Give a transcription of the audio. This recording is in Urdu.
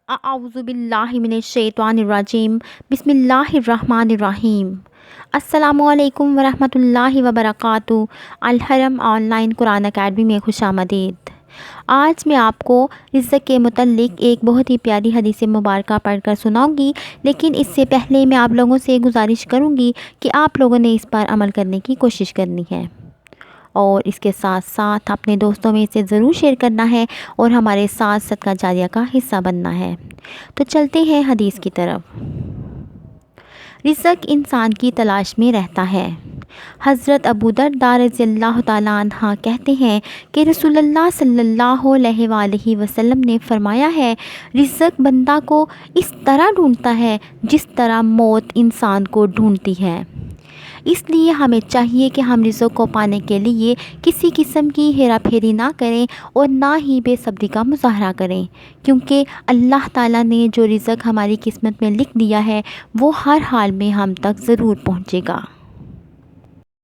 اعوذ باللہ من الشیطان الرجیم بسم اللہ الرحمن الرحیم۔ السلام علیکم ورحمۃ اللہ وبرکاتہ۔ الحرم آن لائن قرآن اکیڈمی میں خوش آمدید۔ آج میں آپ کو رزق کے متعلق ایک بہت ہی پیاری حدیث مبارکہ پڑھ کر سناؤں گی، لیکن اس سے پہلے میں آپ لوگوں سے گزارش کروں گی کہ آپ لوگوں نے اس پر عمل کرنے کی کوشش کرنی ہے اور اس کے ساتھ ساتھ اپنے دوستوں میں اسے ضرور شیئر کرنا ہے اور ہمارے ساتھ صدقہ جاریہ کا حصہ بننا ہے۔ تو چلتے ہیں حدیث کی طرف۔ رزق انسان کی تلاش میں رہتا ہے۔ حضرت ابو درداء رضی اللہ تعالیٰ عنہ کہتے ہیں کہ رسول اللہ صلی اللہ علیہ وآلہ وسلم نے فرمایا ہے، رزق بندہ کو اس طرح ڈھونڈتا ہے جس طرح موت انسان کو ڈھونڈتی ہے۔ اس لیے ہمیں چاہیے کہ ہم رزق کو پانے کے لیے کسی قسم کی ہیرا پھیری نہ کریں اور نہ ہی بے صبری کا مظاہرہ کریں، کیونکہ اللہ تعالیٰ نے جو رزق ہماری قسمت میں لکھ دیا ہے وہ ہر حال میں ہم تک ضرور پہنچے گا۔